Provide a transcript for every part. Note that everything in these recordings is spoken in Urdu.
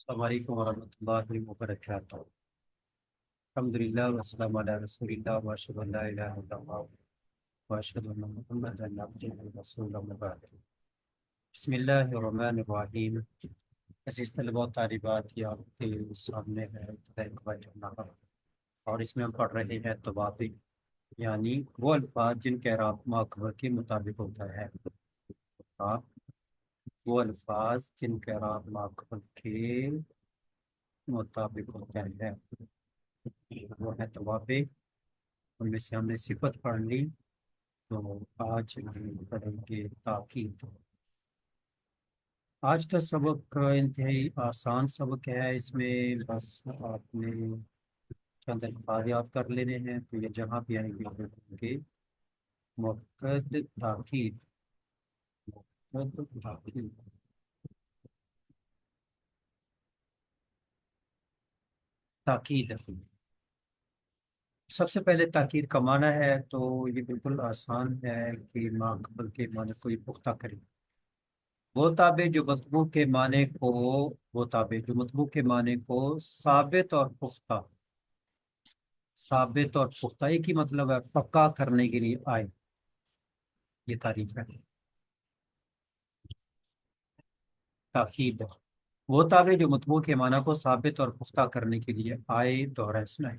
السلام علیکم ورحمۃ اللہ وبرکاتہ۔ الحمد للہ والسلام علی رسول اللہ واشهد ان لا الہ الا اللہ واشهد ان محمدا عبدہ ورسولہ اما بعد۔ بسم اللہ الرحمن الرحیم۔ عزیز طلبہ و طالبات، یہ آپ کے سامنے ہے نامہ، اور اس میں ہم پڑھ رہے ہیں توابع، یعنی وہ الفاظ جن کے اعراب ماکبر کے مطابق ہوتا ہے۔ وہ الفاظ جن کے اعراب ماکبر کے مطابق ہوتا ہے وہ ہے توابع۔ ان میں سے ہم نے صفت پڑھ لی، تو آج ہم پڑھیں گے تاکید۔ آج کا سبق انتہائی آسان سبق ہے، اس میں بس آپ نے چند الفاظ یاد کر لینے ہیں، تو یہ جہاں بھی آئیں گے مؤکد تاکید، مؤکد تاکید، تاکید۔ سب سے پہلے تاکید کا معنی ہے تو یہ بالکل آسان ہے کہ ما قبل کے معنی کو یہ پختہ کرے۔ وہ تابع جو مطبوع کے معنی کو وہ تابع جو مطبوع کے معنی کو ثابت اور پختہ، ثابت اور پختہ ایک ہی مطلب ہے، پکا کرنے کے لیے آئے، یہ تعریف ہے تاکید۔ وہ تابع جو مطبوع کے معنی کو ثابت اور پختہ کرنے کے لیے آئے، دوہرا سنائے۔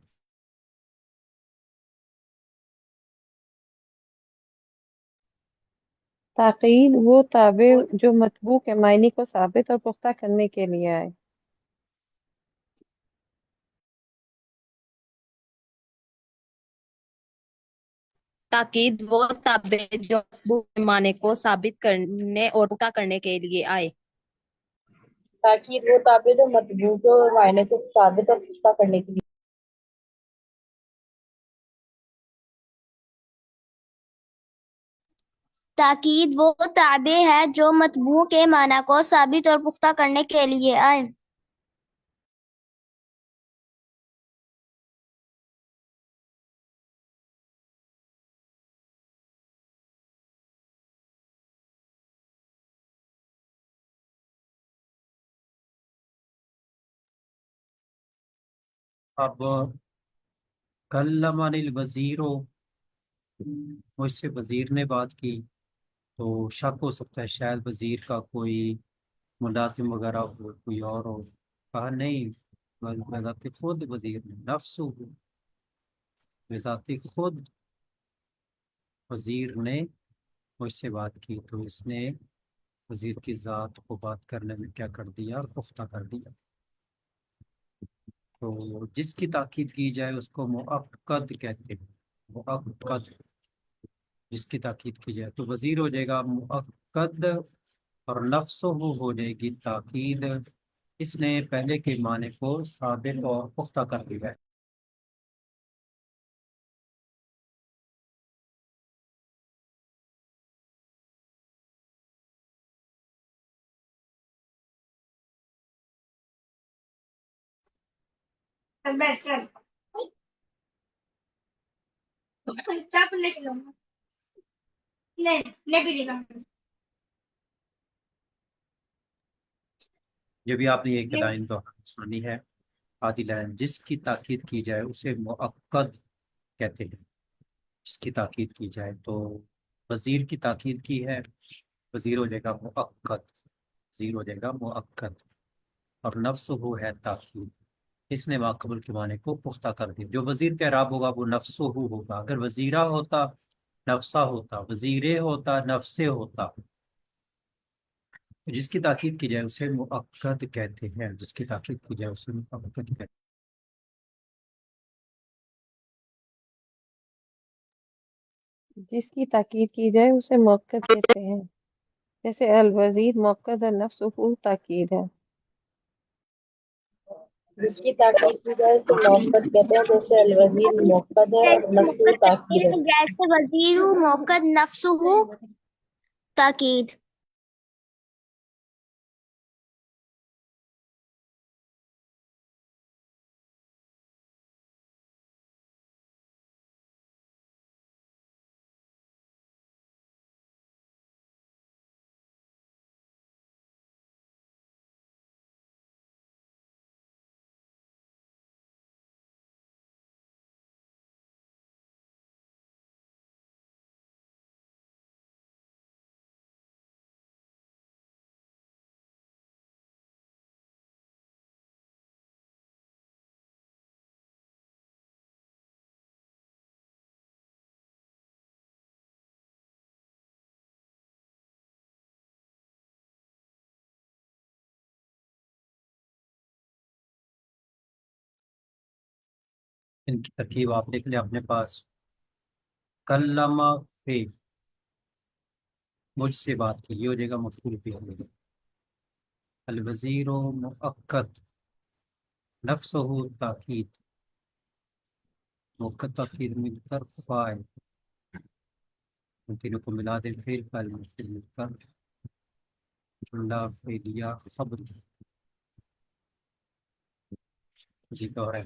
تاخیر وہ تابع جو مطبوع کے معنی کو ثابت اور پختہ کرنے کے لیے آئے۔ تاکید وہ تابع جو مطلوب کے معنی کو ثابت کرنے اور پختہ کرنے کے لیے آئے۔ تاکید وہ تابع جو مطبوع کے معنی کو ثابت اور پختہ کرنے کے لیے تاکید وہ تابع ہے جو مطبوع کے معنی کو ثابت اور پختہ کرنے کے لیے آئے۔ اب کلمنی الوزیر، مجھ سے وزیر نے بات کی، تو شک ہو سکتا ہے شاید وزیر کا کوئی ملازم وغیرہ ہو، کوئی اور ہو۔ کہا نہیں، بذات خود وزیر نے، نفس ہو، بذات خود وزیر نے مجھ سے بات کی، تو اس نے وزیر کی ذات کو بات کرنے میں کیا کر دیا، پختہ کر دیا۔ تو جس کی تاکید کی جائے اس کو مؤکد کہتے ہیں، مؤکد، جس کی تاکید کی جائے تو وزیر ہو جائے گا مؤکد، اور نفس ہو جائے گی تاکید۔ اس نے پہلے کے معنی کو ثابت اور پختہ کر دیا ہے۔ جو بھی آپ نے ایک لائن تو سنی ہے، آدھی لائن، جس کی تاکید کی جائے اسے مؤکد کہتے ہیں، جس کی تاکید کی جائے تو وزیر کی تاکید کی ہے، وزیر ہو جائے گا مؤکد، وزیر ہو جائے گا مؤکد، اور نفس ہو ہے تاکید۔ اس نے ماقبل کے معنی کو پختہ کر دیا۔ جو وزیر کا اعراب ہوگا وہ نفس ہو ہوگا، اگر وزیرہ ہوتا نفسہ ہوتا، وزیرے ہوتا نفسے ہوتا، جس کی تاکید کی جائے اسے مؤکد کہتے ہیں، جس کی تاکید کی جائے اسے مؤکد کہتے ہیں۔ جس کی تاکید کی جائے اسے مؤکد کہتے ہیں، جیسے الوزیر مؤکد نفسہ تاکید ہے۔ جس کی تاکید کی جائے اسے موقد کہتے ہیں، جیسے الوزیر موقد ہے اور جیسے نفس موقع کہتے تاکید ہے۔ ہیں، جیسے وزیر موقع نفس تاکید۔ ان کی ترکیب آپ لکھ لیں اپنے پاس. کلمہ فعل، مجھ سے بات کی، یہ ہو جائے گا مفعول بھی ہو جائے گا. الوزیر مؤکد، نفسہ تاکید، مؤکد تاکید مل کر فاعل، ان تینوں کو ملا دیں، فعل فاعل مفعول مل کر جملہ فعلیہ خبر. جی دوہرائیں.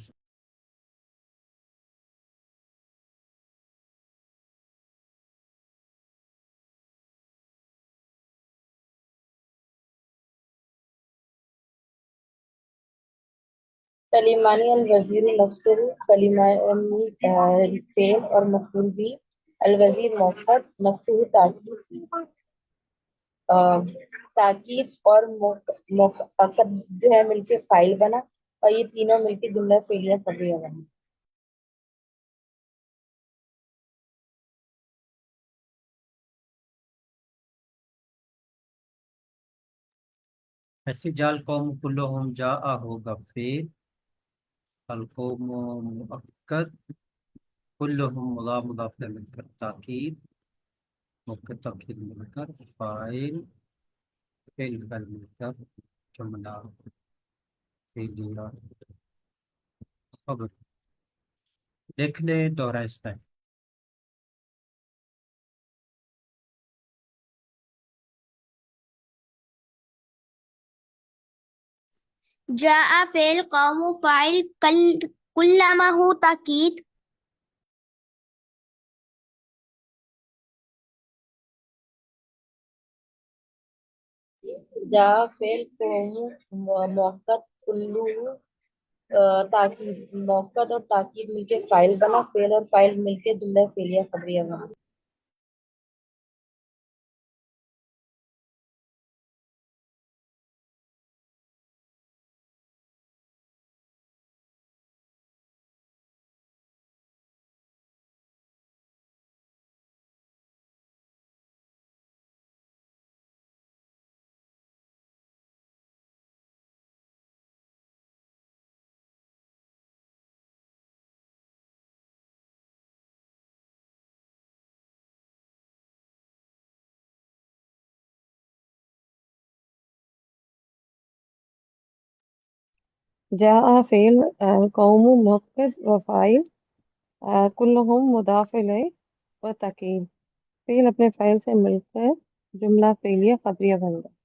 کلیمانی الوزیر نفسه، کلیمانی فعل اور مفعول بھی. الوزیر موقت، نفسه تاکید، تاکید اور موقت جو ہے مل کے فائل بنا، اور یہ تینوں مل کے جملہ فعلیہ خبریہ بنا. ایسے جال قوم کلہم جاء ہوگا فعل، القوم مؤکد، کلہم مضاف مضاف الیہ مل کر تاکید، مؤکد تاکید مل کر فاعل، فعل فاعل مل کر جملہ فعلیہ خبر. دیکھ لیں دوہرا اسٹائل. جاء فعل قوم فاعل كلما هو تأكيد جا فعل قوم موقت کلو تاکید، موقت اور تاکید مل کے فائل بنا، فعل اور فائل مل کے جملہ فعلیہ خبریہ بنا. جاء فعل قوم مؤكد وفاعل كلهم مضاف إليه وتأكيد، فعل اپنے فاعل سے مل کر جملہ فعلیہ خبریہ بن گیا.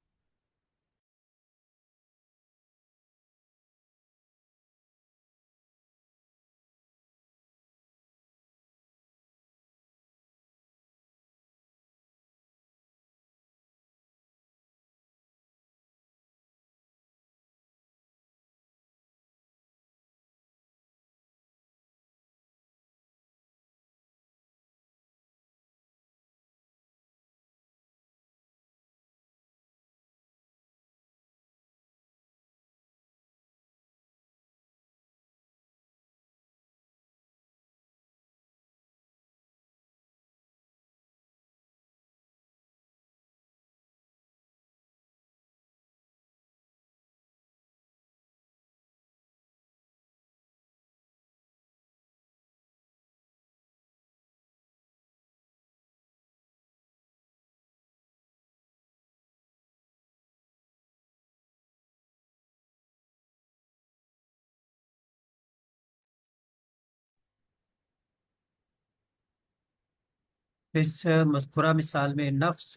اس مذکورہ مثال میں نفس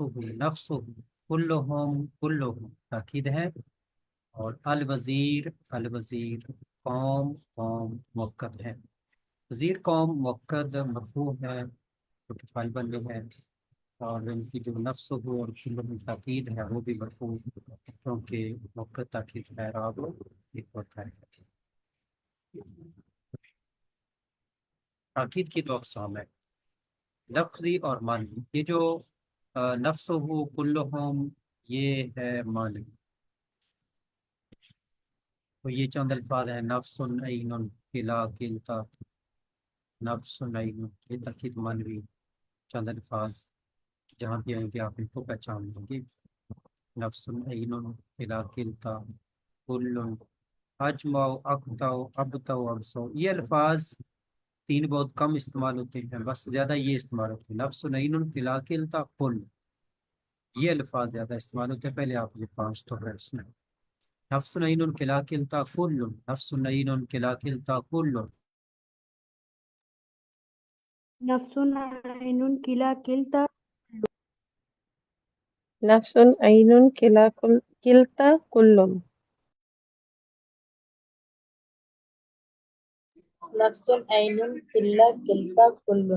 کلہم تاکید ہے، اور الوزیر قوم مؤکد ہے. وزیر قوم مؤکد مرفوع ہے کیونکہ فاعل بن گئے ہے، اور ان کی جو نفس اور کلہم تاکید ہے وہ بھی مرفوع کیونکہ مؤکد تاکید کا اعراب ایک ہوتا ہے. تاکید کی دو اقسام ہے، لفظی اور معنی. یہ جو نفس ہو کلہم یہ ہے معنی. تو یہ چند الفاظ ہیں، نفس عین کلا کلتا، نفس عین، یہ تاکید معنوی چند الفاظ جہاں بھی آئیں گے آپ ان کو پہچان لیں گے. نفس عین کلا کلتا، کل، اجمع، اقطع، ابطع، ابصر، یہ الفاظ تین بہت کم استعمال ہوتے ہیں، بس زیادہ یہ استعمال ہوتے ہیں، نفس نعین کلا کلتا کل، یہ الفاظ زیادہ استعمال ہوتے ہیں۔ پہلے آپ یہ پانچ تو ہے اس میں، نفس نعین کلا کلتا کل، نفس نعین کلا کلتا کل، نفس عین کلا کلتا نفس عین کلتا کل، نفس عین کلا کلتا کل،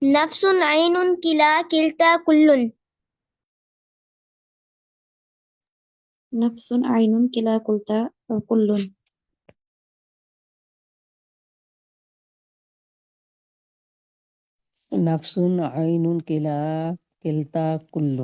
نفس عین کلا کلتا کل، نفس عین کلا کلتا کل، نفس عین کلا کلتا کل،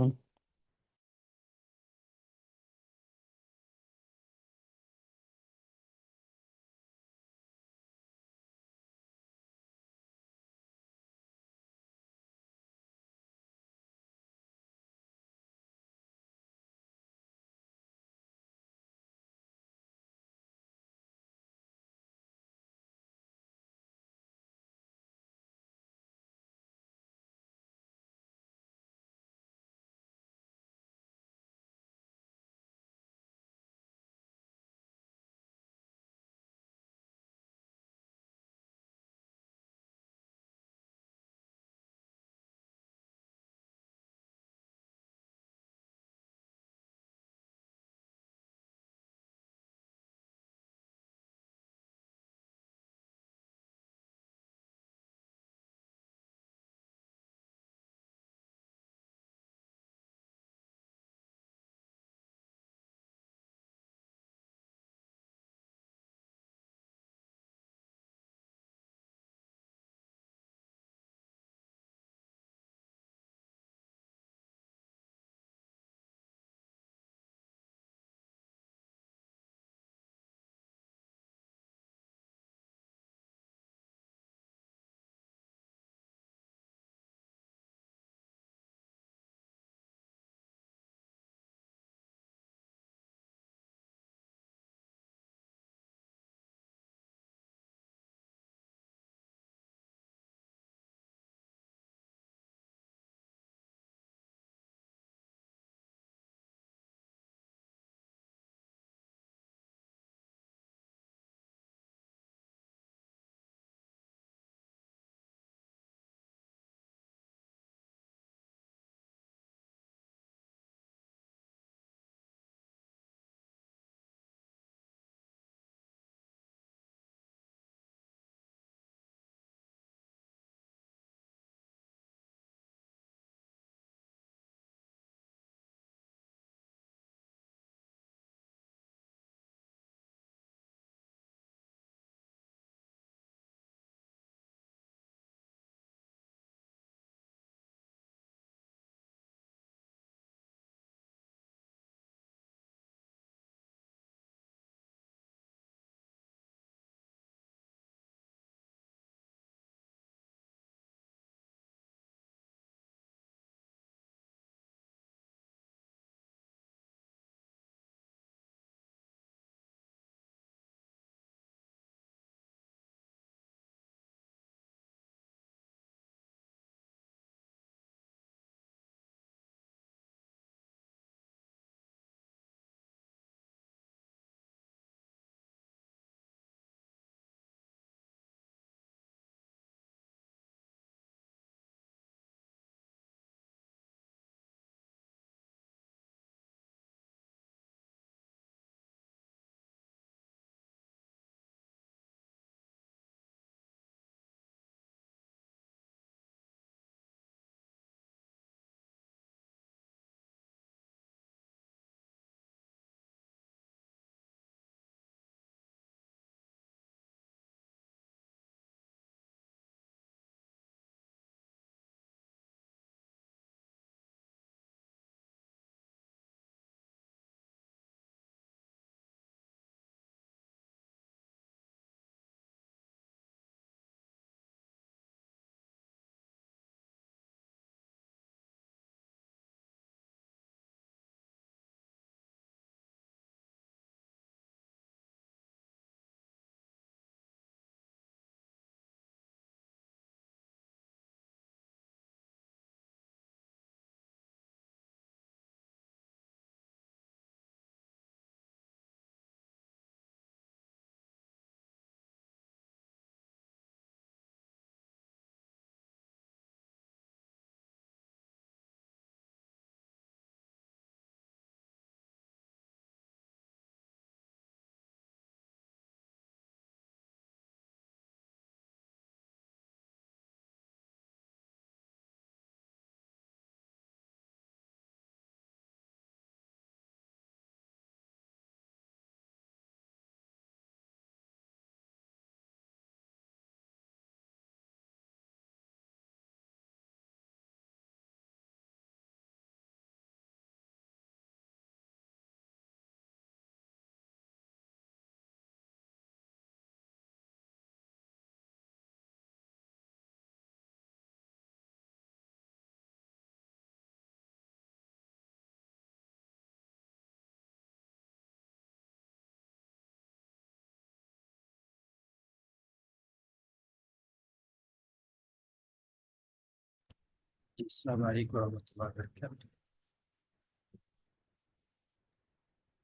السلام علیکم ورحمۃ اللہ وبرکاتہ۔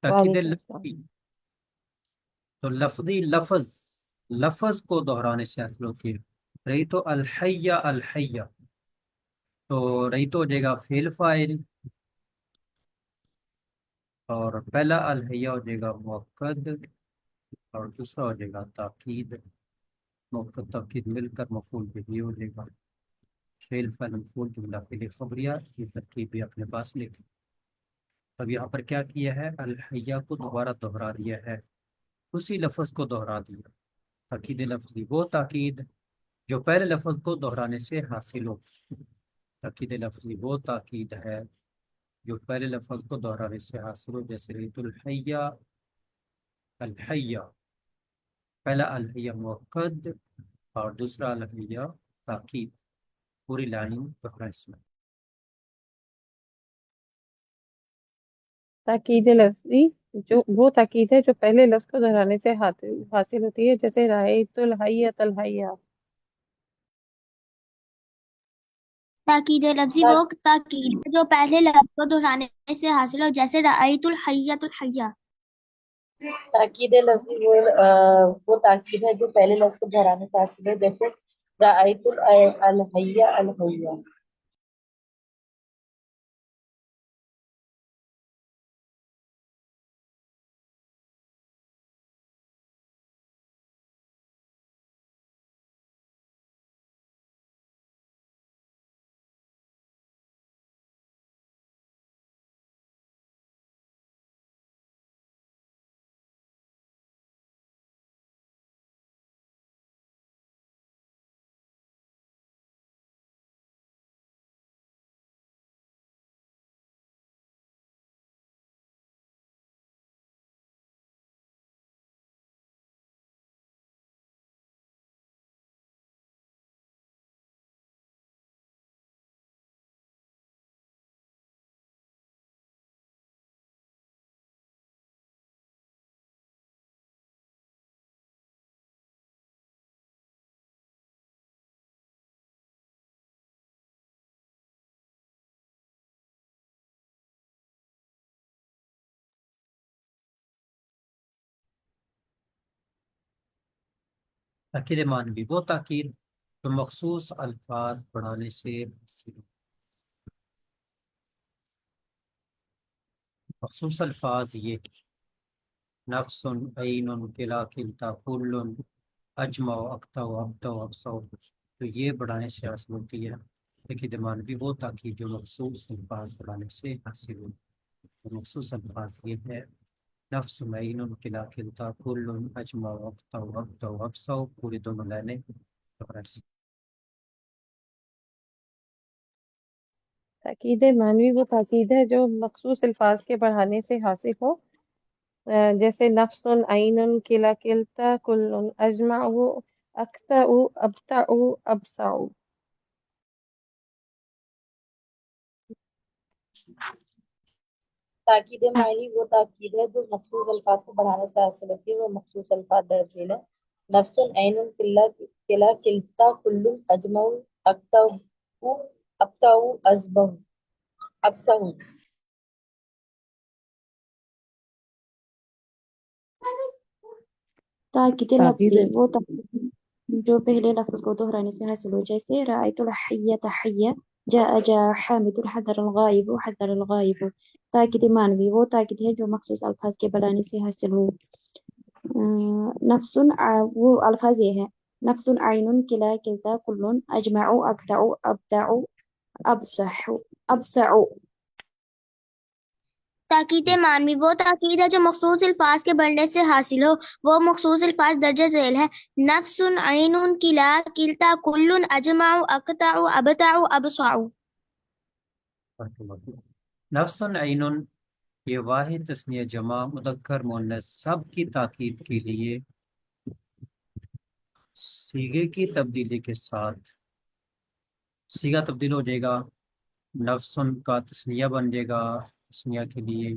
تاکید وعلیکم السلام۔ لفظی، تو لفظی لفظ کو دہرانے سے حاصل ہوتی ہے۔ رہی تو الحیہ الحیہ، تو رہی تو ہو جائے گا فعل فاعل، اور پہلا الحیہ ہو جائے گا مؤکد، اور دوسرا ہو جائے گا تاکید۔ مؤکد تاکید مل کر مفعول بھی ہو جائے گا۔ فعل فاعل مفعول جملہ فعل خبریہ، یہ ترکیب بھی اپنے پاس لکھ۔ اب یہاں پر کیا کیا ہے، الحیہ کو دوبارہ دہرا دیا ہے، اسی لفظ کو دہرا دیا۔ تاکید لفظی وہ تاکید جو پہلے لفظ کو دہرانے سے حاصل ہو۔ تاکید لفظی وہ تاکید ہے جو پہلے لفظ کو دہرانے سے حاصل ہو، جیسے ریت الحیہ الحیہ، پہلا الحیہ مؤکد اور دوسرا الحیہ تاکید، پوری لائن دہرا اس میں۔ تاکید لفظی جو وہ تاکید ہے جو پہلے لفظ کو دہرانے سے حاصل ہوتی ہے، جیسے رأیت الحیۃ الحیہ۔ تاکید لفظی وہ تاکید ہے جو پہلے لفظ کو دہرانے سے حاصل ہو، جیسے رأیت الحیۃ الحیہ۔ تاکید لفظی وہ تاکید ہے جو پہلے لفظ کو دہرانے سے حاصل ہے، جیسے رأیت الحیہ الحیہ۔ تاکید معنوی وہ تاکید جو مخصوص الفاظ بڑھانے سے حاصل ہو۔ مخصوص الفاظ یہ نفس، عین، کلا، کلتا، کل، اجمع، اقطع، ابدع، ابصع، تو یہ بڑھانے سے حاصل ہوتی ہے۔ تاکید معنوی وہ تاکید جو مخصوص الفاظ بڑھانے سے حاصل ہو۔ تو مخصوص الفاظ یہ ہے نفس، عین، کلا، کلتا، کل، اجمع، اقطع، ابدع، ابصع، پوری دونوں لائنیں دہرائی۔ تاکید معنوی وہ تاکید ہے جو مخصوص الفاظ کے بڑھانے سے حاصل ہو، جیسے نفس، عین، کلا، کلتا، کل، اجمع، اقطع، ابطع، ابصع۔ تاکید معنی وہ تاکید ہے جو مخصوص الفاظ کو بڑھانے سے حاصل ہوتی ہے، وہ مخصوص الفاظ درج ذیل ہے۔ نفس، عین، کلا، کلتا، کل، اجمع، اقطع، ابطع، ازبع، ابصع۔ تاکید تاکید لفظی وہ تاکید جو پہلے لفظ کو دہرانے سے حاصل ہو، جیسے رأیت الحیۃ حیہ، جاء جاء حامد، حضر الغائب حضر الغائب۔ تاکید معنوی وہ تاکید ہے جو مخصوص الفاظ کے بڑھانے سے حاصل ہو۔ نفس وہ الفاظ یہ ہے، نفس، عین، کلا، کلتا، کل، اجمع، اقطع، ابدع، ابصح، ابصع۔ تاکید معنوی وہ تاکید ہے جو مخصوص الفاظ کے بڑھنے سے حاصل ہو، وہ مخصوص الفاظ درج ذیل ہے۔ نفس، عین، کلا، کلتا، کل، اجمع، اقطع، ابطع، ابصع۔ نفس، عین، یہ واحد تثنیہ جمع مذکر مؤنث سب کی تاکید کے لیے صیغے کی تبدیلی کے ساتھ صیغہ تبدیل ہو جائے گا۔ نفس کا تثنیہ بن جائے گا، تثنیہ کے لیے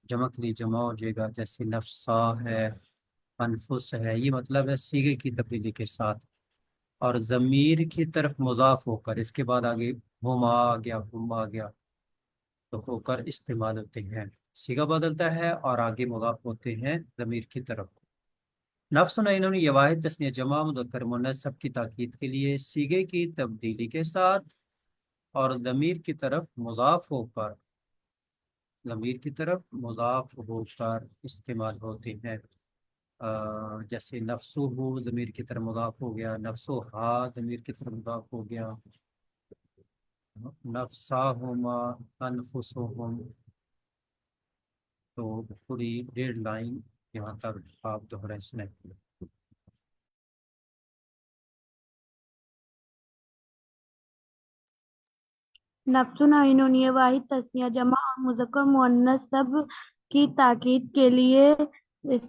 جمع کے لیے جمع ہو جائے گا، جیسے نفسا ہے، انفس ہے، یہ مطلب ہے صیغے کی تبدیلی کے ساتھ۔ اور ضمیر کی طرف مضاف ہو کر، اس کے بعد آگے ہما آ گیا، ہم آ گیا، تو ہو کر استعمال ہوتے ہیں، صیغہ بدلتا ہے اور آگے مضاف ہوتے ہیں ضمیر کی طرف۔ نفس عین یہ واحد تثنیہ جمع مذکر مؤنث سب کی تاکید کے لیے صیغے کی تبدیلی کے ساتھ اور ضمیر کی طرف مضاف ہو کر، ضمیر کی طرف مضاف ہو کر استعمال ہوتے ہیں۔ جیسے نفسو ہو ضمیر کی طرف مضاف ہو گیا، نفسو ہا ضمیر کی طرف مضاف ہو گیا، نفساہما انفسہم۔ تو پوری 1.5 لائن یہاں تک آپ دوہرائیں سنیں۔ نفس عین یہ واحد تثنیہ جمع اور مذکر مؤنث سب کی تاکید کے لیے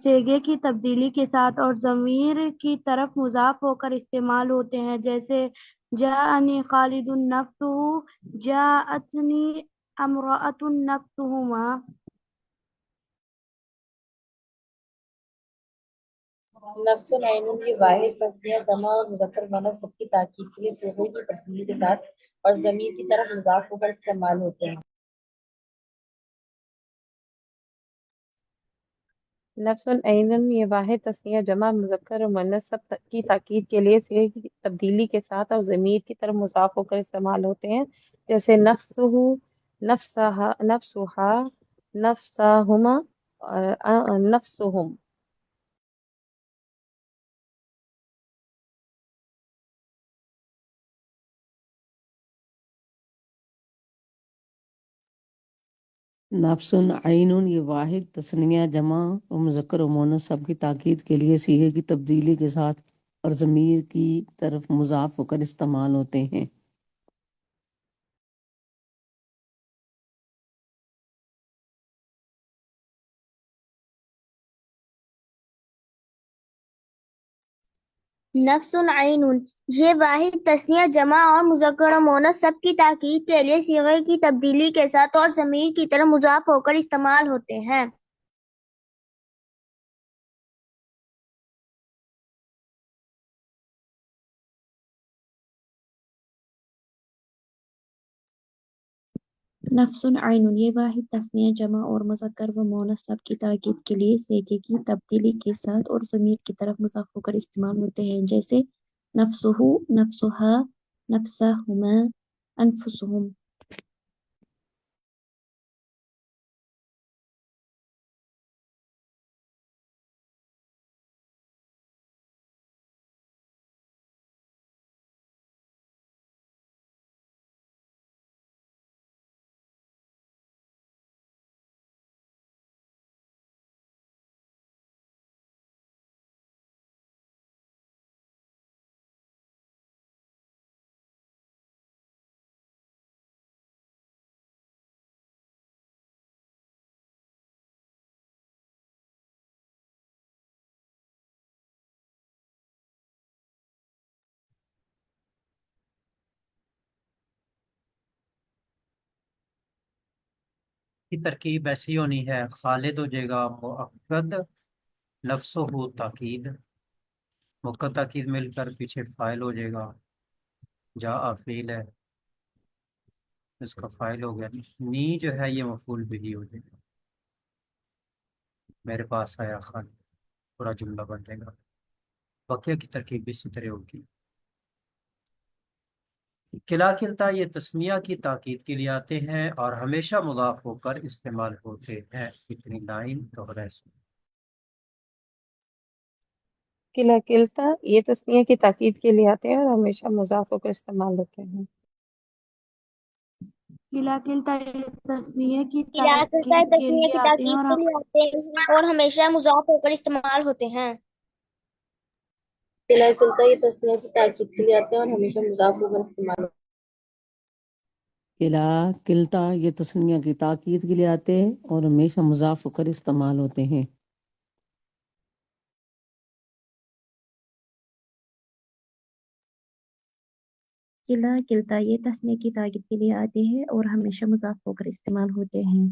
صیغے کی تبدیلی کے ساتھ اور ضمیر کی طرف مضاف ہو کر استعمال ہوتے ہیں، جیسے جاءنی خالد نفسہ، جاءتنی امرأۃ نفسہما۔ نفس عین یہ واحد تثنیہ جمع اور مذکر مؤنث سب کی تاکید کے لیے صیغے کی تبدیلی کے ساتھ اور ضمیر کی طرف مضاف ہو کر استعمال ہوتے ہیں۔ نفس عین یہ واحد تثنیہ جمع مذکر اور مؤنث سب کی تاکید کے لیے صیغے کی تبدیلی کے ساتھ اور ضمیر کی طرف مضاف ہو کر استعمال ہوتے ہیں، جیسے نفسہ، نفسہا، نفسہا، نفسہما اور نفسہم۔ نفس عین یہ واحد تثنیہ جمع و مذکر و مؤنث سب کی تاکید کے لیے صیغے کی تبدیلی کے ساتھ اور ضمیر کی طرف مضاف ہو کر استعمال ہوتے ہیں۔ نفس عین یہ واحد تثنیہ جمع اور مذکر و مؤنث سب کی تاکید کے لیے صیغے کی تبدیلی کے ساتھ اور ضمیر کی طرف مضاف ہو کر استعمال ہوتے ہیں۔ نفس عین یہ واحد تثنیہ جمع اور مذکر و مؤنث سب کی تاکید کے لیے صیغے کی تبدیلی کے ساتھ اور ضمیر کی طرف مضاف ہو کر استعمال ہوتے ہیں، جیسے نفسہ، نفسہا، نفسہما، انفسہم۔ کی ترکیب ایسی ہونی ہے، خالد ہو جائے گا مؤکد، نفس ہو تاکید، مؤکد تاکید مل کر پیچھے فائل ہو جائے گا، جا فعل ہے اس کا فائل ہو گیا، نی جو ہے یہ مفعول بھی ہو جائے گا، میرے پاس آیا خالد، پورا جملہ بن جائے گا۔ بقیہ کی ترکیب بھی اسی طرح ہوگی۔ کلا کلتا یہ تسمیہ کی تاکید کے لیے آتے ہیں اور ہمیشہ مضاف ہو کر استعمال ہوتے ہیں۔ اتنی لائن دوہرائیں سنیں۔ کلا کلتا یہ تثنیہ کی تاکید کے لیے آتے ہیں اور ہمیشہ مضاف ہو کر استعمال ہوتے ہیں۔ کلا کلتا تثنیہ کی کلا کرتا ہے تاکید کے تسنیہ لیے کی آتے ہیں تاکید کے لیے آتے ہیں اور ہمیشہ مضاف ہو کر استعمال ہوتے ہیں۔ کلا کلتا یہ تثنیہ کی تاکید کے لیے آتے ہیں اور ہمیشہ مضاف ہو کر استعمال ہوتے کلا کلتا یہ تثنیہ کی تاکید کے لیے آتے ہیں اور ہمیشہ مضاف ہو کر استعمال ہوتے ہیں۔ کلا کلتا یہ تثنیہ کی تاکید کے لیے آتے ہیں اور ہمیشہ مضاف ہو کر استعمال ہوتے ہیں۔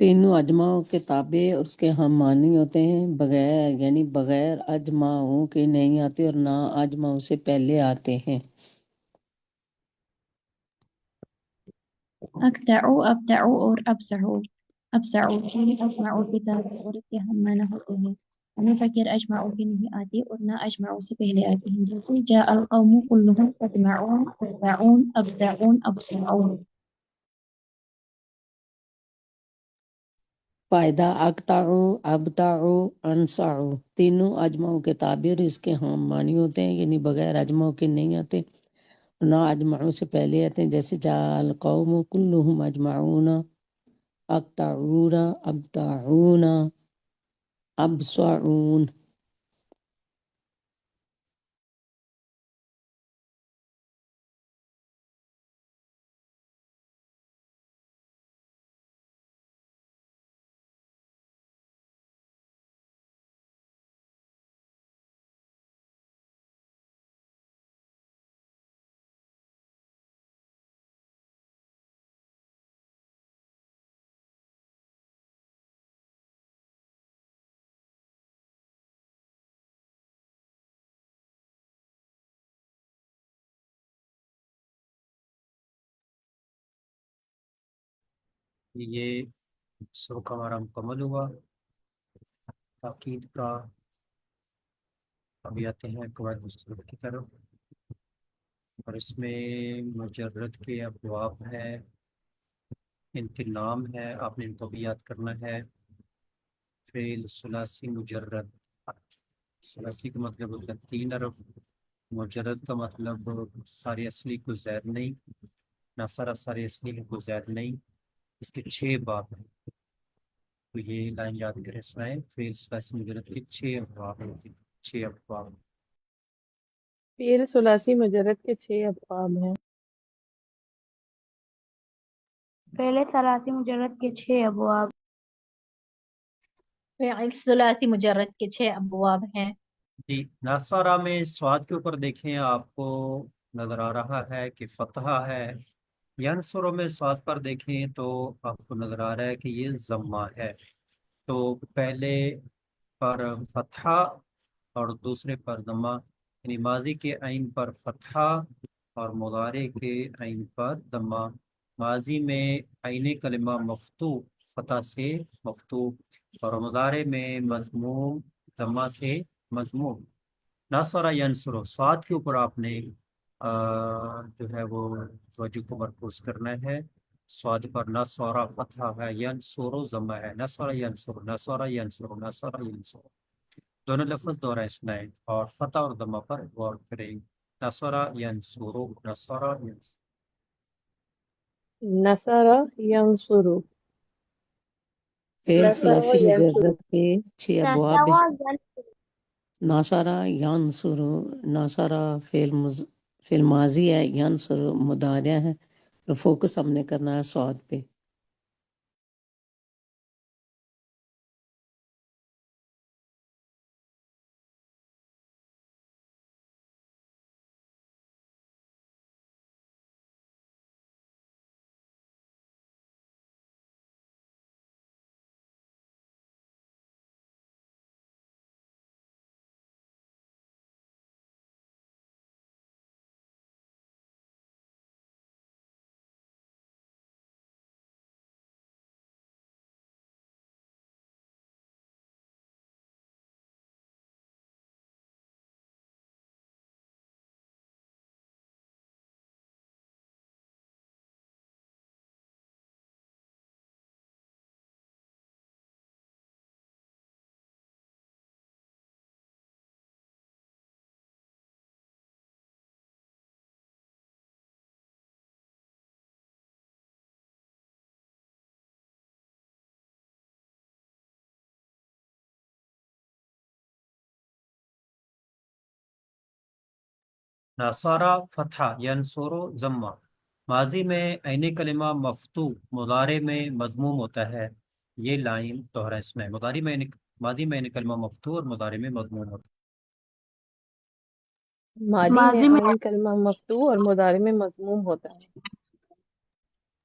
تینوں اجماؤں کے تابع اور اس کے ہم معنی ہوتے ہیں، بغیر یعنی بغیر اجماؤں کے نہیں آتے اور نہ اجماؤں سے پہلے آتے ہیں۔ اقطعوا، ابدعوا اور ابسعوا۔ ابسعوا کی اجمعوا کے تابع اور اس کے ہم معنی ہوتے ہیں، ہمیں فقیر اجمعوا کے نہیں آتے اور نہ اجمعوا سے پہلے آتے ہیں، جیسے جاء القوم كلهم اجمعون، ابدعون، ابدعون، ابسعون۔ فائدہ اقطعوا، ابدعوا، انصعوا تینوں اجماؤں کے تابع اور اس کے ہم معنی ہوتے ہیں، یعنی بغیر اجماؤں کے نہیں آتے نہ اجمعوں سے پہلے آتے ہیں، جیسے جاء القوم كلهم اجمعون، اقطعون، ابدعون، ابصعون۔ یہ سبق ہمارا مکمل ہوا تاکید کا۔ ابھی آتے ہیں قواعد مستقل کی طرف، اور اس میں مجرد کے ابواب ہے، ان کے نام ہے، آپ نے ان کو بھی یاد کرنا ہے۔ فعل ثلاثی مجرد، ثلاثی کا مطلب ہوتا ہے 3 حرف، مجرد کا مطلب ساری اصلی کو زائد نہیں، ناصرہ ساری اصلی کو زائد نہیں، اس کے 6 باب ہیں، تو یہ لائن یاد کریں سنائیں، فعل ثلاثی مجرد کے 6 ابواب ہوتے ہیں، 6 ابواب۔ فعل ثلاثی مجرد کے 6 ابواب ہیں۔ فعل ثلاثی مجرد کے 6 ابواب۔ فعل ثلاثی مجرد کے 6 ابواب ہیں۔ جی ناصرہ میں سواد کے اوپر دیکھیں، آپ کو نظر آ رہا ہے کہ فتحہ ہے، ینصروں میں سواد پر دیکھیں تو آپ کو نظر آ رہا ہے کہ یہ ضمہ ہے، تو پہلے پر فتحہ اور دوسرے پر ضمہ، یعنی ماضی کے عین پر فتحہ اور مضارع کے عین پر ضمہ۔ ماضی میں عین کلمہ مفتوح فتح سے مفتوح، اور مضارع میں مضموم ضمہ سے مضموم۔ ناصرہ ینصرو، سواد کے اوپر آپ نے جو ہے وہ توجہ کو مرکوز کرنا ہے، سواد پر ناصرہ فتحہ ہے، ینصرو ضمہ ہے، ناصرہ ینصرو، ناصرہ ینصرو، ناصرہ ینصرو، دونوں لفظ دورائے سنائیں اور فتح اور ضمہ پر غور کریں۔ ناصرہ ینصرو، ناصرہ ینصرو۔ نصر ینصر، فعل نصر ثلاثی ینصر، مجرد کے 6 ابواب ہیں۔ ناصرہ ینصر، ناصرہ فعل ماضی ہے، ینصر مضارع ہے، اور فوکس ہم نے کرنا ہے سواد پہ۔ ناصرہ فتحہ، ینصرو ضمہ، ماضی میں عین کلمہ مفتوح، مضارع میں مضموم ہوتا ہے، یہ لائن دوہرا سنائیں، ماضی میں عین کلمہ مفتوح اور مضارع میں مضموم ہوتا ہے۔ ماضی میں ماضی میں عین کلمہ مفتوح اور مضارع میں مضموم ہوتا ہے۔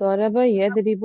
ضرب يضرب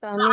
سامع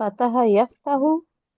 فتح يفتح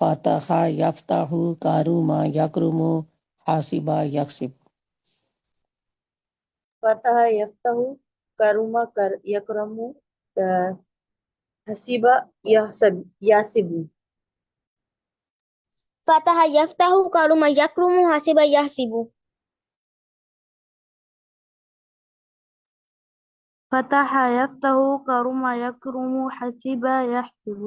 فتح یفتح کاروما یکرمو حاسبہ یکسب. فتح یفتح کرما یکرم حسیب یاسب فتح یفتح کرم یکرم حاسب یحسب فتح يفتح كرم يكرم حسب يحسب.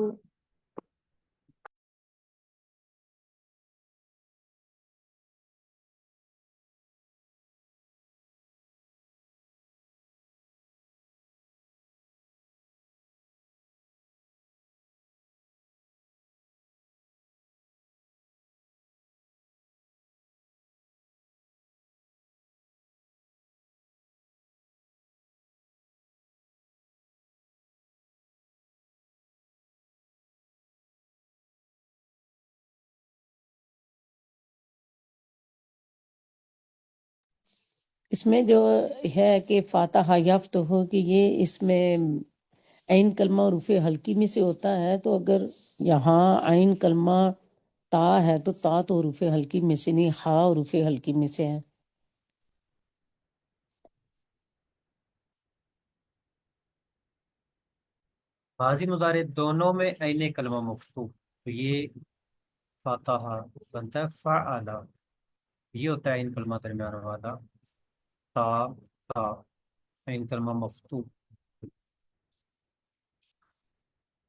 اس میں جو ہے کہ فاتح یفت ہو کہ یہ اس میں عین کلمہ حروف حلقی میں سے ہوتا ہے، تو اگر یہاں عین کلمہ تا ہے تو تا تو حروف حلقی میں سے نہیں، ہا حروف حلقی میں سے ہے. ماضی مضارع دونوں میں عین کلمہ مفتوح، تو یہ فاتح بنتا ہے فعل، یہ ہوتا ہے عین کلمہ درمیان والا تا تا عین کلمہ مفتوح.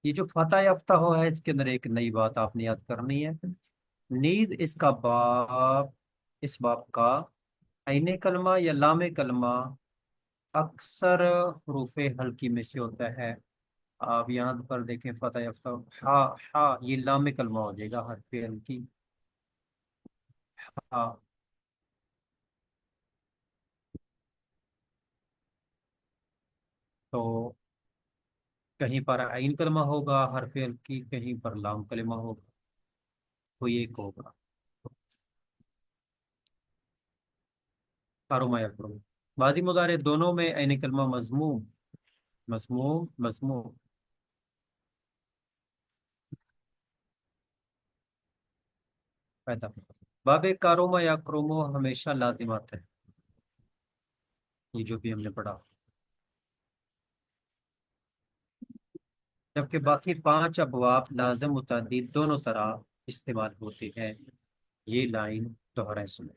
یہ جو فتح یافتہ ہو ہے اس کے اندر ایک نئی بات آپ نے یاد کرنی ہے. نیز اس کا باب، اس باب کا عین کلمہ یا لام کلمہ اکثر حروف حلقی میں سے ہوتا ہے. آپ یہاں پر دیکھیں فتح یافتہ ہا ہا، یہ لام کلمہ ہو جائے گا حرف حلقی ہا. تو کہیں پر عین کلمہ ہوگا حرف حلقی، کہیں پر لام کلمہ ہوگا، تو یہ ایک ہوگا کاروما یا کرو. ماضی مضارع دونوں میں عین کلمہ مضموم مضموم مضموم پیدا. باب کاروما یا کرومو ہمیشہ لازمات ہے، یہ جو بھی ہم نے پڑھا، جبکہ باقی 5 ابواب لازم متعدی دونوں طرح استعمال ہوتے ہیں. یہ لائن دوہرائیں سنیں.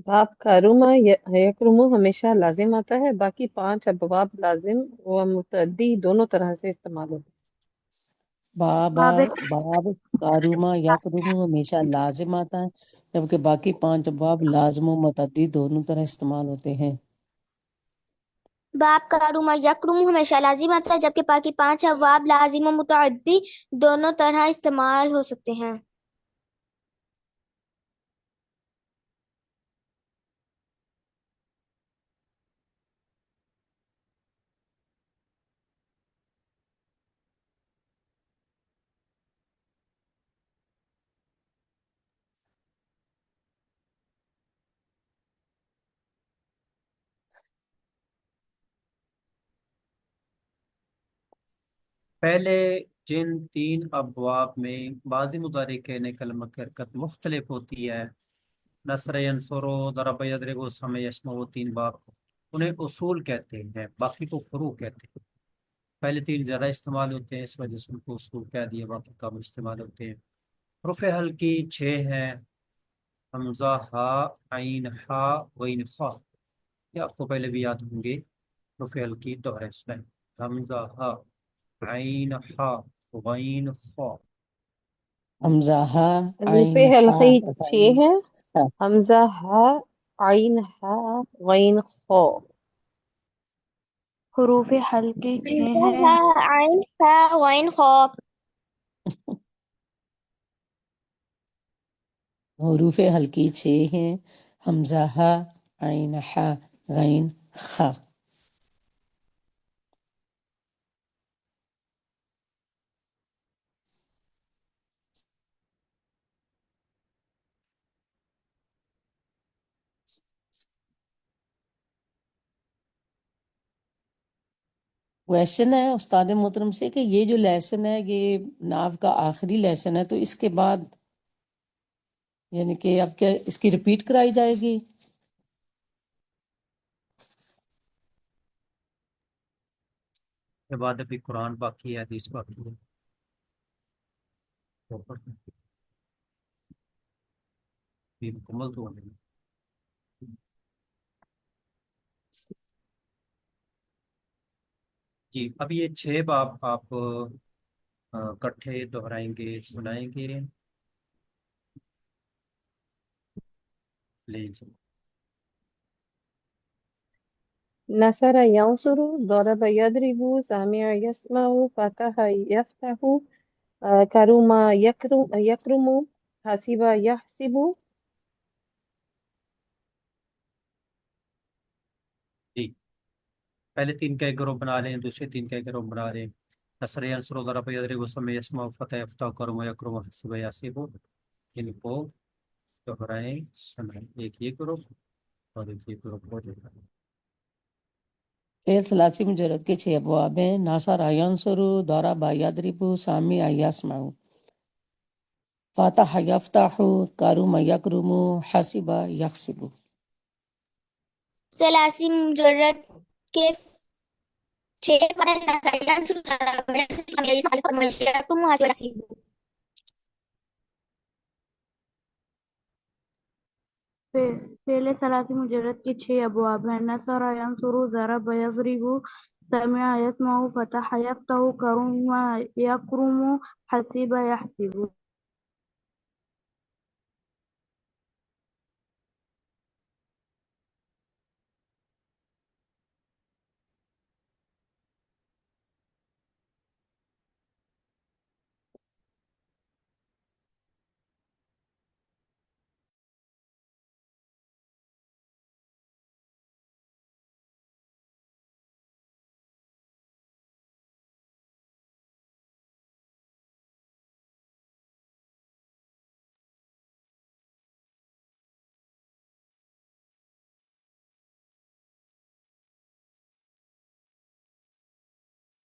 باب کاروما یکرمو ہمیشہ لازم آتا ہے، باقی 5 ابواب لازم و متعدی دونوں طرح سے استعمال ہوتے ہیں. بابا باب باب کاروما یکرمو ہمیشہ لازم آتا ہے، جبکہ باقی 5 ابواب لازم و متعدی دونوں طرح استعمال ہوتے ہیں. باب کرم یکرم ہمیشہ لازم آتا ہے جبکہ باقی 5 ابواب لازم و متعدی دونوں طرح استعمال ہو سکتے ہیں. پہلے جن 3 ابواب میں ماضی مضارع کہنے کلمہ کی حرکت مختلف ہوتی ہے، نصر ینصرو ضرب یضرب سم یسمع، وہ 3 باب انہیں اصول کہتے ہیں، باقی کو فروع کہتے ہیں. پہلے 3 زیادہ استعمال ہوتے ہیں، اس وجہ سے ان کو اصول کہہ دیا، باقی کم استعمال ہوتے ہیں. حروف حلقی 6 ہیں، حمزہ ہا عین ہا غین خا، یہ آپ کو پہلے بھی یاد ہوں گے. حروف حلقی دوہرے سنیں، حمزہ ہا عین ہا غین خا. حمزہ ہا حروف عین ہا حلقی 6 غین ہیں، ہا. حمزہ ہا عین ہا غین خا. حروف حلقی 6 ہیں. عین فا غین خوف. حروف حلقی 6 ہیں، حمزہ ہا عین ہا غین خا. کویشچن ہے استاد محترم سے کہ یہ جو لیسن ہے یہ ناو کا آخری لیسن ہے، تو اس کے بعد یعنی کہ اب کیا اس کی ریپیٹ کرائی جائے گی؟ کے بعد ابھی قرآن باقی ہے، حدیث باقی ہے، تو یہ مکمل تو ہو گئی۔ جی اب یہ 6 باب آپ کٹھے دہرائیں گے، سنائیں گے، لے جی۔ نصر ينصر ضرب يضرب سمع يسمع فتح يفتح كرم يكرم حسب يحسب جی پہلے 3 کا ایک گروہ بنا رہے ہیں، دوسرے 3 کا ایک گروہ بنا رہے ہیں۔ نصر ینصر ضرب یضرب سمع یسمع فتح یفتح کرم یکرم حسب یحسب، ان کو دہرائیں، سنائیں، ایک یہ گروہ اور ایک یہ گروہ ہو جائے گا۔ فعل ثلاثی مجرد کے 6 ابواب ہیں۔ ناصر ینصر، ضرب یضرب، سامع یسمع، فتح یفتح، کرم یکرم، حسب یحسب۔ ثلاثی مجرد کے 6 افعال نصر ينصر ضرب يضرب سمع يسمع كرم يكرم حسب يحسب۔ فعل ثلاثی مجرد کے 6 ابواب ہیں۔ نصر ینصر، ضرب یضرب، سمع یسمع، فتح یفتح، کرم یکرم، حسب یحسب۔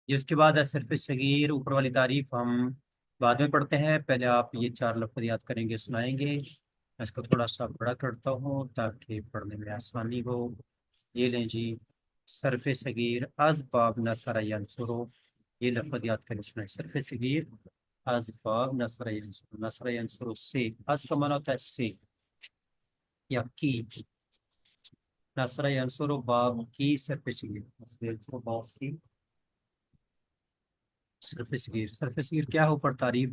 یہ اس کے بعد ہے صرف صغیر، اوپر والی تعریف ہم بعد میں پڑھتے ہیں، پہلے آپ یہ 4 لفظ یاد کریں گے، سنائیں گے۔ میں اس کو تھوڑا سا بڑا کرتا ہوں تاکہ پڑھنے میں آسانی ہو۔ یہ لیں جی، صرف صغیر از باب نصر ینصر، یہ لفظ یاد کریں، سنائیں۔ صرف صغیر از باب نصر ینصر، نصر ینصر سے، از کا معنی ہوتا ہے سے یا کی، نصر ینصر باب کی صرف صغیر، باب کی صرف صغیر۔ صرف صغیر کیا ہو پر تعریف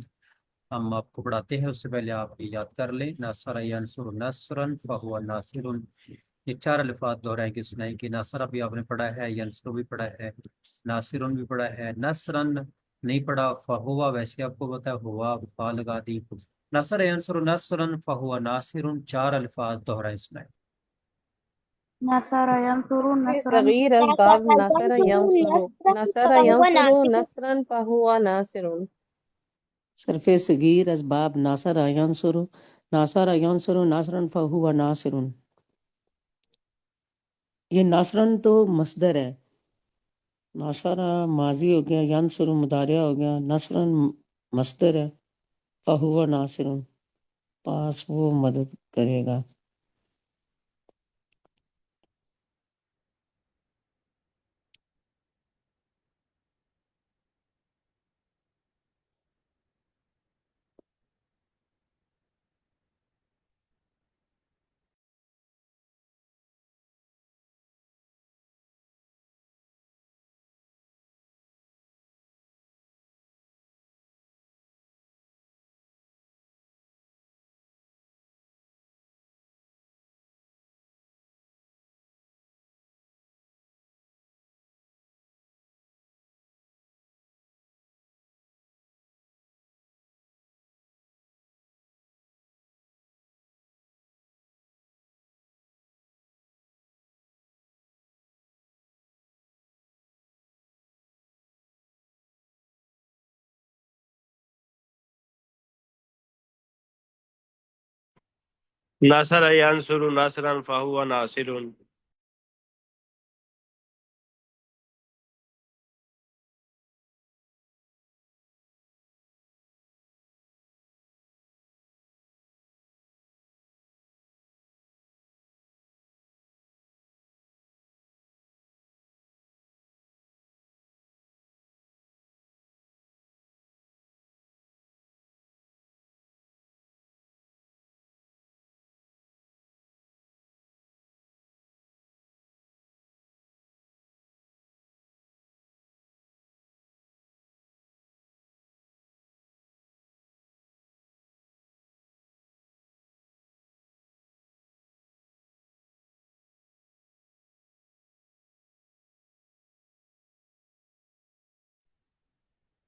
ہم آپ کو پڑھاتے ہیں، اس سے پہلے آپ یہ یاد کر لیں۔ ناصر ینصر نصرا فہو ناصر، یہ 4 الفاظ دہرائیں گے، سنائیں گے۔ ناصر بھی آپ نے پڑھا ہے، ینصر بھی پڑھا ہے، ناصر بھی پڑھا ہے، نصرا نہیں پڑھا، فہوا ویسے آپ کو پتا ہے، ہوا فا لگا دی۔ ناصر ینصر نصرا فہو ناصر، 4 الفاظ دہرائیں، سنائیں۔ نصر ینصر في نصرا صغير نصر أسباب نصر ينصر ينصر نصرا نصر فهو ينصر ناصر۔ نصرا فهو ناصر صرف صغیر اسباب ناصر ینصر، ناصر ینصر ناصرا فہو ناصر۔ یہ ناصرن تو مصدر ہے، ناصر ماضی ہو گیا، ینصر مضارع ہو گیا، نصرن مصدر ہے، فہو ناصر، پاس وہ مدد کرے گا۔ نصر ینصر نصرا فهو ناصر۔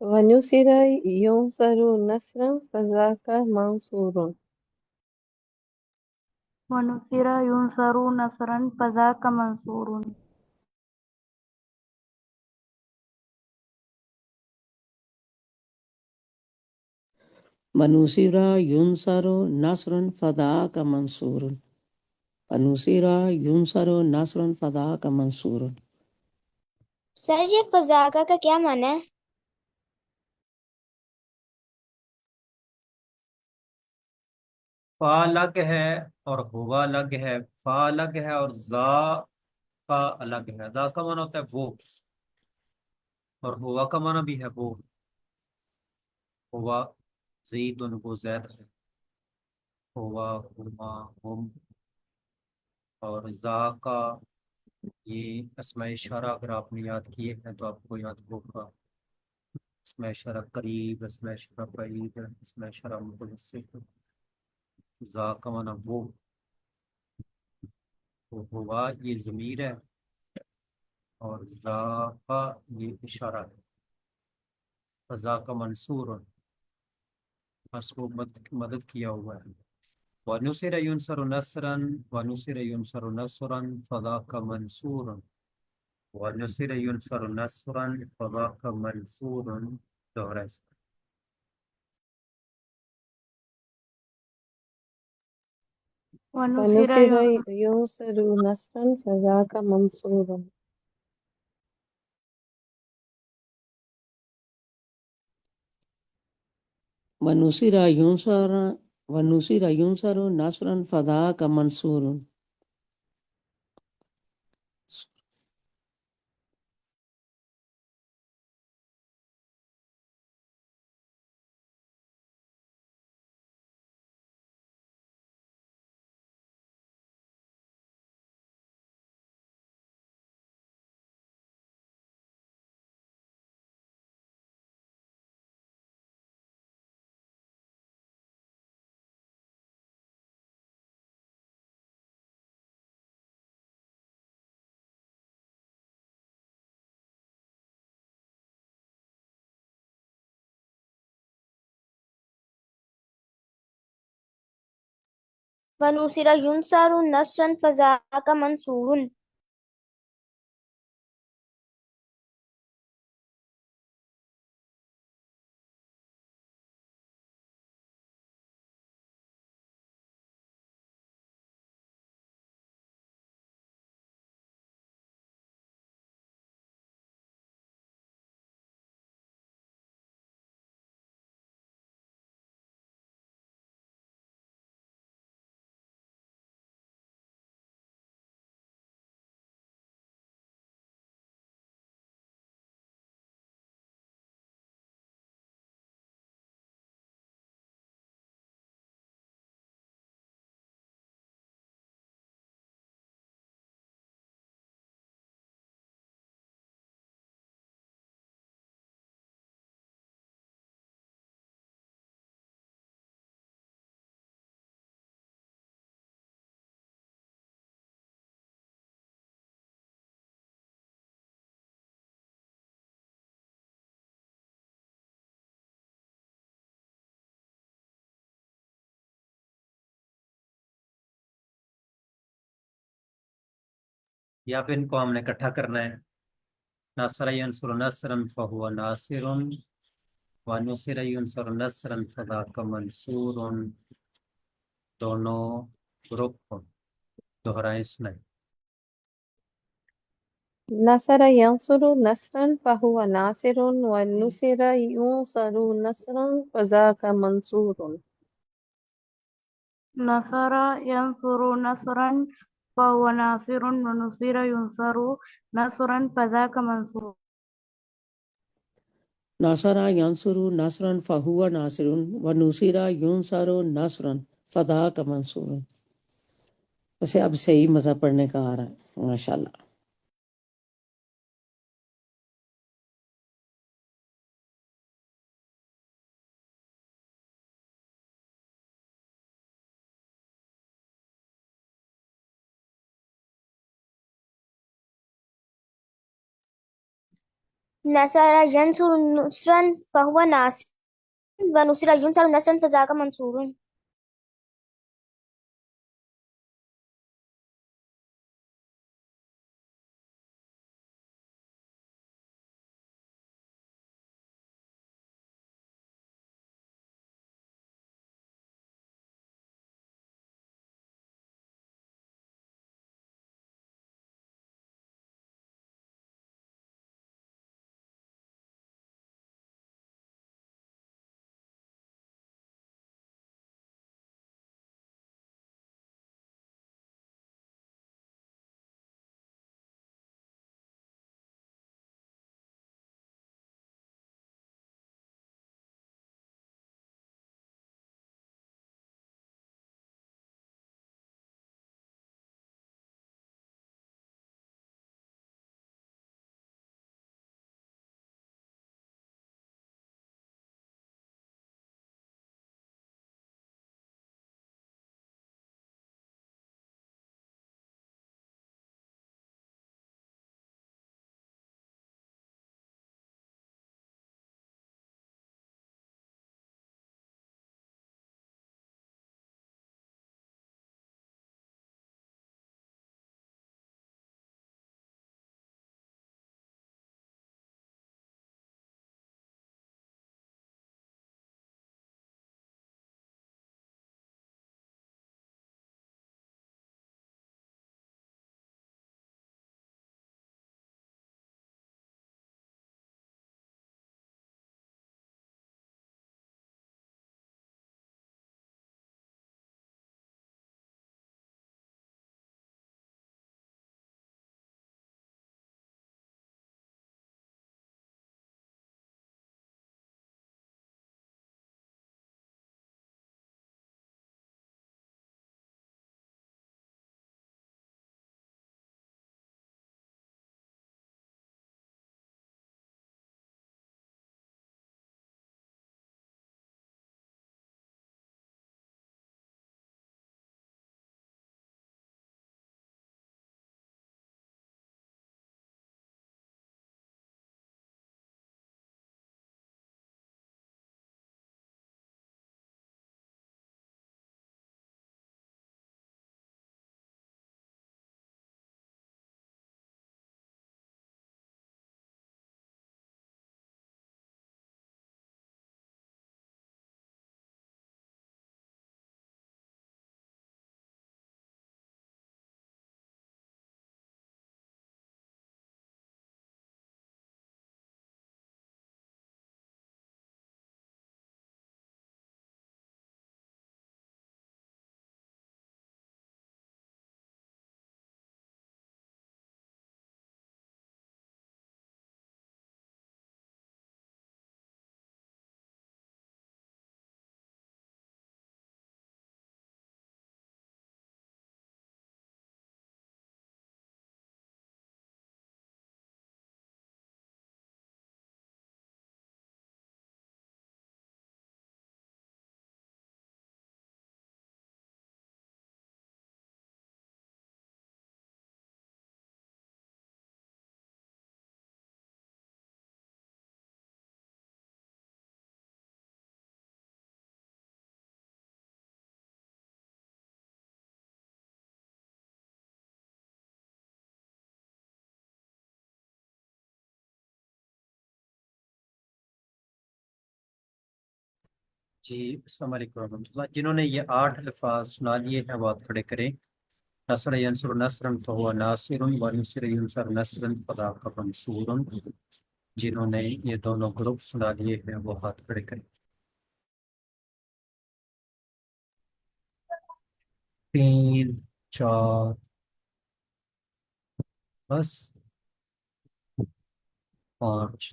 ونصر ينصر نصرا فذاك منصور ونصر ينصر نصرا فذاك منصور ونصيرا ينصر نصرا فذاك منصور ونصيرا ينصر نصرا فذاك منصور سر یہ فضاکہ کا کیا معنی ہے؟ فا الگ ہے اور ہوا الگ ہے، فا الگ ہے اور زا کا الگ ہے۔ زا کا معنی ہوتا ہے وہ، اور ہوا کا معنی بھی ہے وہ۔ ہوا زید، وہ زید ہے، ہوا، ہما، ہم۔ اور زا کا یہ اسماء اشارہ اگر آپ نے یاد کیے ہیں تو آپ کو یاد ہوگا، اسماء اشارہ قریب، اسماء اشارہ بعید، اسماء اشارہ متوسط۔ زا کا معنی وہ، ہوا یہ ضمیر ہے، اور زا کا یہ اشارہ ہے۔ فضا کا منصور، بس وہ مدد کیا ہوا ہے۔ وَنُصِرَ يُنصَرُ نَصْرًا وَنُصِرَ يُنصَرُ نَصْرًا فَذَاكَ مَنْصُورٌ وَنُصِرَ يُنصَرُ نَصْرًا فَذَاكَ مَنْصُورٌ۔ دوہرا اس کا۔ ونصر ونصر ينصر نصرا فذاك منصور ونصيرا ينصر نصرا فذاك منصور ونصر ينصر نصرا فذاك منصور یا پھر ان کو ہم نے اکٹھا کرنا ہے۔ ناصر ینصر نصرا فہو ناصر، ونصر ینصر نصرا فذاک منصور۔ دونوں گروپ کو دوہرائیں سنائیں۔ نصر ينصر نصرا فهو ناصر ونصر ينصر نصرا فذاك منصور نصر ينصر نصرا فهو ناصر ونصر ينصر نصرا فذاك منصور ناصرہ ینصرو نصرن فہو ناصرن و نصیرہ ینصرو نصرن فدا کا منصور. ویسے اب صحیح مزہ پڑھنے کا آ رہا ہے ماشاءاللہ. نصر ينصر نصرا فهو ناصر ونصر ينصر نصرا فذاك منصور. جی السلام علیکم ورحمۃ اللہ. جنہوں نے یہ 8 الفاظ سنا لیے ہیں وہ آپ کھڑے کریں. نصر ینصر نصرا فہو ناصر و نصر ینصر نصرا فذاک منصور. جنہوں نے یہ دونوں گروپ سنا لیے ہیں وہ ہاتھ کھڑے کریں. 3 4 بس 5